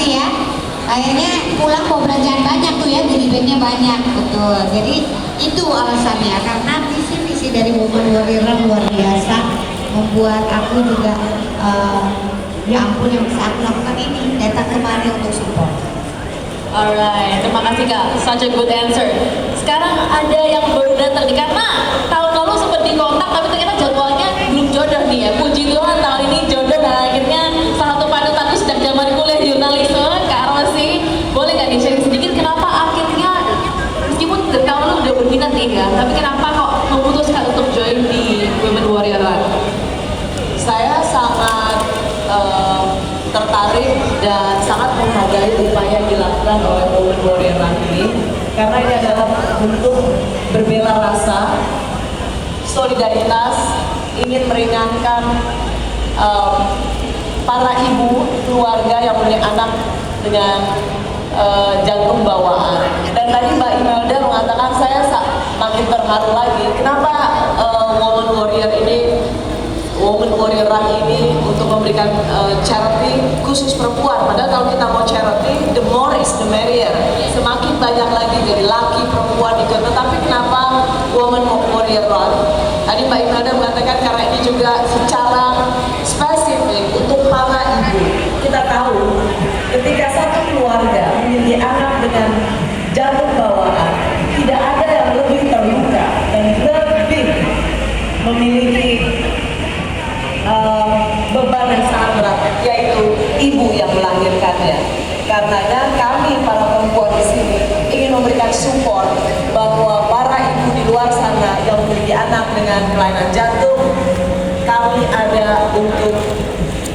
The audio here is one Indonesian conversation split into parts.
kasih ya. Kayaknya pulang mau belanjaan banyak tuh ya, goodie bagnya banyak, betul. Jadi itu alasannya, karena visi-visi dari Women Warrior luar biasa, membuat aku juga ya ampun yang bisa aku lakukan ini, datang kemari untuk support. Alright, terima kasih Kak, such a good answer. Sekarang ada yang baru datang nih, karena tahun lalu sempat dikontak tapi ternyata jadwalnya belum jodoh nih ya. Puji Tuhan tahun ini jodoh, dan akhirnya salah satu panutanku sejak zaman kuliah jurnalisme, Kak Rosi. Boleh nggak nih sharing sedikit kenapa akhirnya, meskipun dari tahun lalu udah berminat nih ya, tapi kenapa kok memutuskan untuk join di Women Warrior Run? Saya sangat tertarik dan sangat menghargai upaya yang dilakukan oleh Women Warrior Run ini, karena ini adalah bentuk berbela rasa, solidaritas, ingin meringankan para ibu keluarga yang punya anak dengan jantung bawaan. Dan tadi Mbak Imelda mengatakan, saya makin terharu lagi. Kenapa Women Warrior Run ini untuk memberikan charity khusus perempuan? Padahal kalau kita mau charity, the more is the merrier. Semakin banyak lagi jadi laki perempuan ikut. Tetapi kenapa Women Warrior Run? Tadi Mbak Imelda mengatakan karena ini juga secara spesifik untuk para ibu. Kita tahu ketika satu keluarga memiliki anak dengan jantung bawaan, tidak ada yang lebih terluka dan lebih memiliki beban yang sangat berat, yaitu ibu yang melahirkannya. Karenanya kami para perempuan di sini ingin memberikan support bahwa para ibu di luar sana yang memiliki anak dengan kelainan jantung, kami ada untuk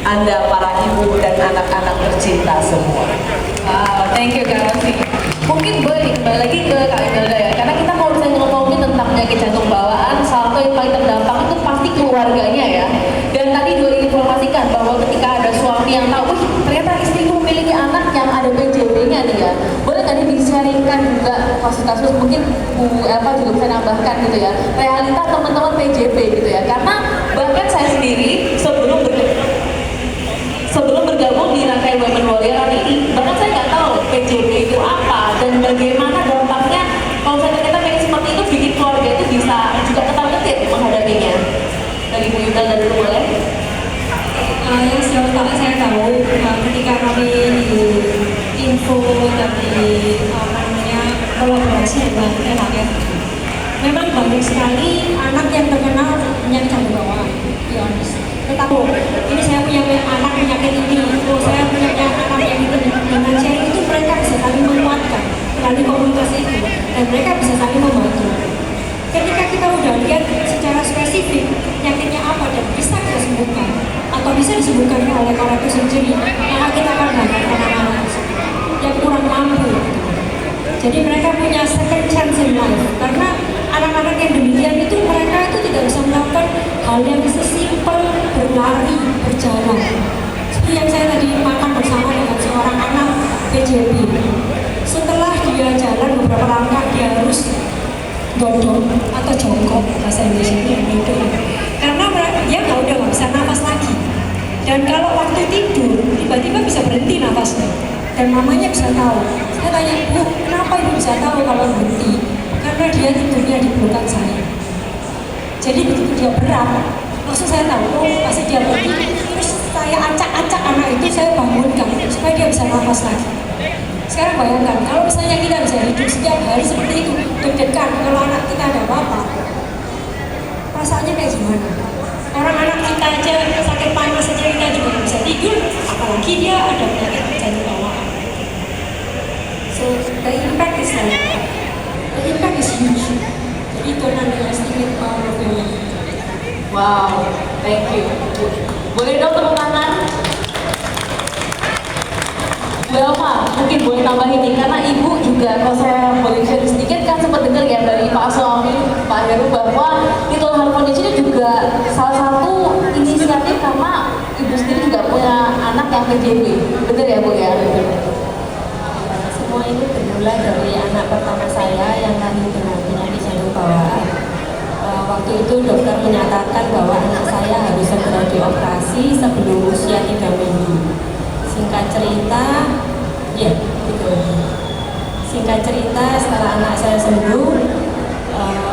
Anda para ibu dan anak-anak tercinta semua. Wow, thank you Kak Rosi. Mungkin boleh kembali lagi ke Kak Imelda ya, karena kita kalau misalnya ngomongin tentang penyakit jantung bawaan, salah satu yang paling terdampak itu pasti keluarganya ya. Dan tadi juga diinformasikan bahwa ketika ada suami yang tahu, wih ternyata istriku memiliki anak yang ada PJB-nya nih ya, boleh tadi di-sharingkan juga kasus-kasus, mungkin Bu Elva juga bisa nambahkan gitu ya, realita teman-teman PJB gitu ya. Karena bahkan saya sendiri sebelum bergabung di rangkaian Women Warrior ini, bahkan saya nggak tahu PJB itu apa dan bagaimana dampaknya kalau misalnya kita pengen seperti itu, bikin keluarga itu bisa juga ketar-ketir menghadapinya. Dari Bu Yuda dan dulu boleh? Yang sejauh tahu saya tahu ketika kami di info dan di kolaborasi dengan NHF, memang banyak sekali anak yang terkena penyakit jantung bawaan, tetapi ini saya punya anak penyakit ini, saya punya anak yang ini, dengan share itu mereka bisa saling menguatkan melalui komunikasi itu, dan mereka bisa saling membantu. Ketika kita udah lihat secara spesifik penyakitnya apa dan bisa kita sembuhkan atau bisa disembuhkan oleh orang itu sendiri, maka kita akan bantu anak-anak yang kurang mampu. Jadi mereka punya second chance in life, karena anak-anak yang demikian itu mereka itu tidak bisa melakukan hal yang sesimpel berlari, berjalan. Seperti yang saya tadi makan bersama dengan seorang anak PJB. Setelah dia jalan beberapa langkah, dia harus gondong atau jongkok, bahasa Indonesia itu, karena dia udah nggak bisa nafas lagi. Dan kalau waktu tidur tiba-tiba bisa berhenti nafasnya, dan mamanya bisa tahu. Saya tanya, Bu, kenapa ibu bisa tahu kalau berhenti? Karena dia tidurnya di pelukan saya. Jadi begitu dia berat, langsung saya tahu, oh pasti dia berhenti. Terus saya acak-acak anak itu, saya bangunkan supaya dia bisa nafas lagi. Sekarang bayangkan, kalau misalnya kita bisa hidup setiap hari seperti itu, deg-degan kalau anak kita ada apa-apa, perasaannya kayak gimana? Orang anak kita aja sakit panas saja kita juga nggak bisa tidur, apalagi dia ada penyakit jantung bawaan. So the impact is huge. Jadi don't underestimate the power of women. Wow, thank you. Boleh dong tepuk tangan? Bu Elva, mungkin boleh tambahin nih, karena ibu juga, kalau saya boleh share sedikit, kan sempat dengar ya dari Pak suami, Pak Heru, bahwa Little Heart Foundation itu juga salah satu inisiatif karena ibu sendiri juga punya anak yang PJB. Benar ya Bu ya? Semua ini bermula dari anak pertama saya yang lahir dengan penyakit jantung bawaan. Waktu itu dokter menyatakan bahwa anak saya harus segera dioperasi sebelum usia 3 minggu. Singkat cerita, Ya, betul. Singkat cerita, setelah anak saya sembuh,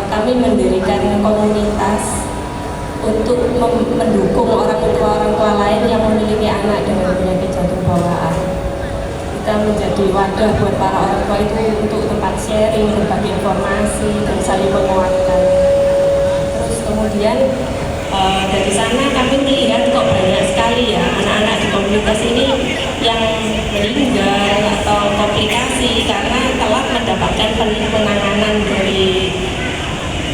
kami mendirikan komunitas untuk mendukung orang tua lain yang memiliki anak dengan penyakit jantung bawaan. Kita menjadi wadah buat para orang tua itu untuk tempat sharing, berbagi informasi, dan saling menguatkan. Terus kemudian dari sana kami melihat kok banyak sekali ya anak-anak di komunitas ini yang meninggal atau komplikasi karena telah mendapatkan penanganan dari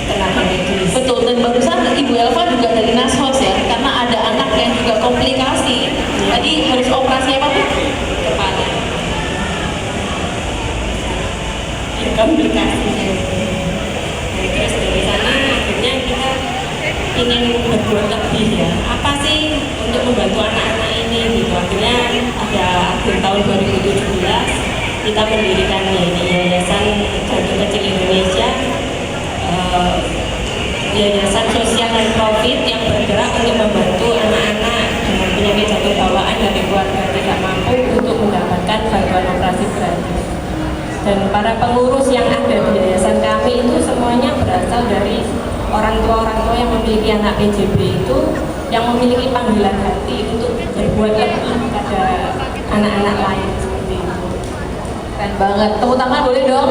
tenaga medis. Betul, dan barusan Ibu Elva juga dari Nashos ya, karena ada anak yang juga komplikasi. Tadi harus operasi apa tuh? Kepala. Ya, komplikasi. Terus dari sana akhirnya kita ingin berbuat lebih ya. Apa sih untuk membantu anak-anak ini gitu. Akhirnya ada akhir tahun 2017 kita mendirikan ini Yayasan Jantung Kecil Indonesia. Yayasan sosial dan profit yang bergerak untuk membantu anak-anak dengan penyakit jantung bawaan dari keluarga tidak mampu untuk mendapatkan bantuan operasi gratis. Dan para pengurus yang ada di yayasan kami itu semuanya berasal dari orang tua yang memiliki anak PJB itu yang memiliki panggilan hati untuk berbuat lebih pada anak-anak lain seperti itu. Keren banget, tepuk tangan boleh dong?